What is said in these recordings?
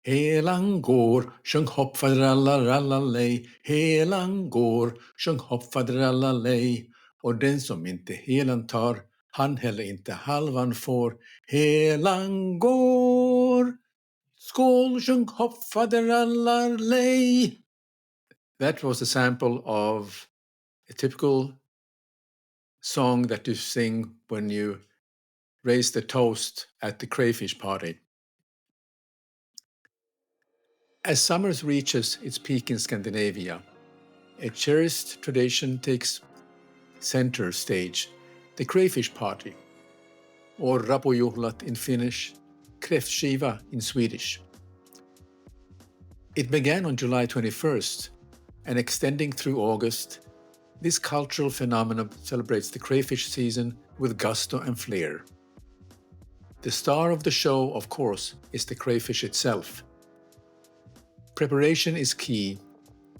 Helan går, sjung hopp faderallarallalej. Helan går, sjung hopp faderallalej. Och den som inte helan tar, han heller inte halvan får. Helan går, skål, sjung hopp faderallalej. That was a sample of a typical song that you sing when you raise the toast at the crayfish party. As summer reaches its peak in Scandinavia, a cherished tradition takes center stage, the crayfish party, or Rapujuhlat in Finnish, Kräftskiva in Swedish. It began on July 21st, and extending through August, this cultural phenomenon celebrates the crayfish season with gusto and flair. The star of the show, of course, is the crayfish itself. Preparation is key,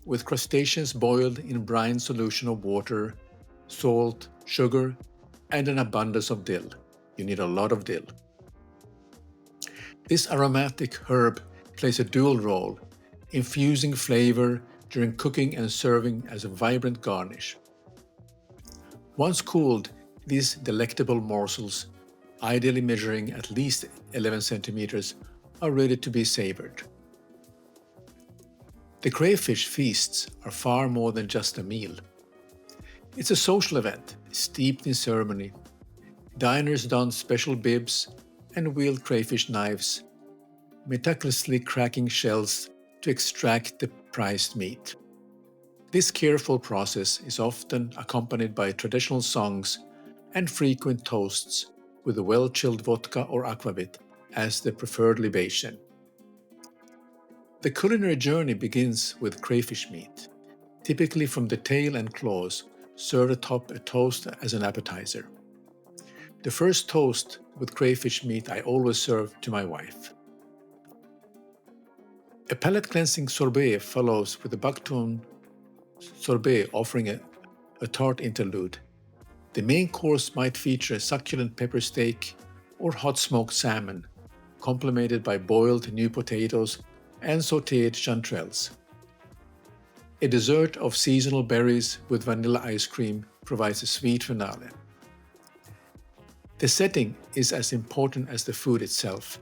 with crustaceans boiled in brine solution of water, salt, sugar, and an abundance of dill. You need a lot of dill. This aromatic herb plays a dual role, infusing flavor during cooking and serving as a vibrant garnish. Once cooled, these delectable morsels, ideally measuring at least 11 centimeters, are ready to be savored. The crayfish feasts are far more than just a meal. It's a social event, steeped in ceremony. Diners don special bibs and wield crayfish knives, meticulously cracking shells to extract the prized meat. This careful process is often accompanied by traditional songs and frequent toasts with a well-chilled vodka or Akavit as the preferred libation. The culinary journey begins with crayfish meat, typically from the tail and claws, served atop a toast as an appetizer. The first toast with crayfish meat I always serve to my wife. A palate-cleansing sorbet follows with a buckthorn sorbet offering a tart interlude. The main course might feature a succulent pepper steak or hot smoked salmon, complemented by boiled new potatoes and sautéed chanterelles. A dessert of seasonal berries with vanilla ice cream provides a sweet finale. The setting is as important as the food itself.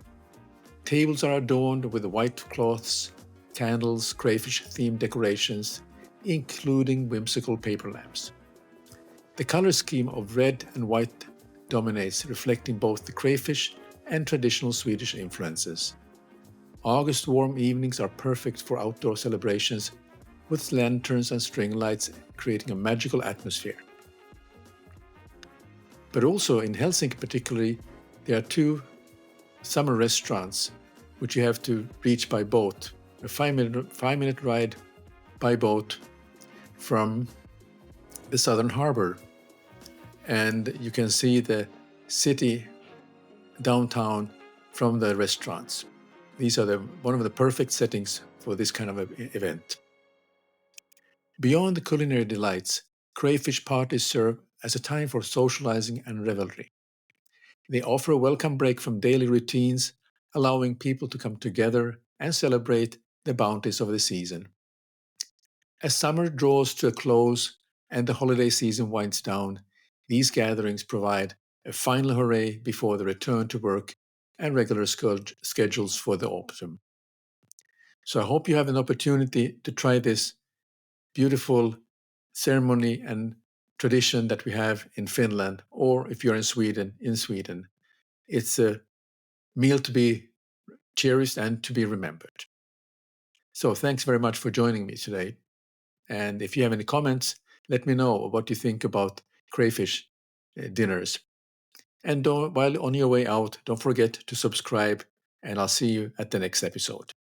Tables are adorned with white cloths, candles, crayfish-themed decorations, including whimsical paper lamps. The color scheme of red and white dominates, reflecting both the crayfish and traditional Swedish influences. August warm evenings are perfect for outdoor celebrations, with lanterns and string lights creating a magical atmosphere. But also in Helsinki particularly, there are two summer restaurants which you have to reach by boat. A five-minute ride by boat from the southern harbor. And you can see the city downtown from the restaurants. These are one of the perfect settings for this kind of event. Beyond the culinary delights, crayfish parties serve as a time for socializing and revelry. They offer a welcome break from daily routines, allowing people to come together and celebrate the bounties of the season. As summer draws to a close and the holiday season winds down, these gatherings provide a final hooray before the return to work and regular schedules for the autumn. So I hope you have an opportunity to try this beautiful ceremony and tradition that we have in Finland, or if you're in Sweden. It's a meal to be cherished and to be remembered. So thanks very much for joining me today. And if you have any comments, let me know what you think about crayfish dinners. And while on your way out, don't forget to subscribe, and I'll see you at the next episode.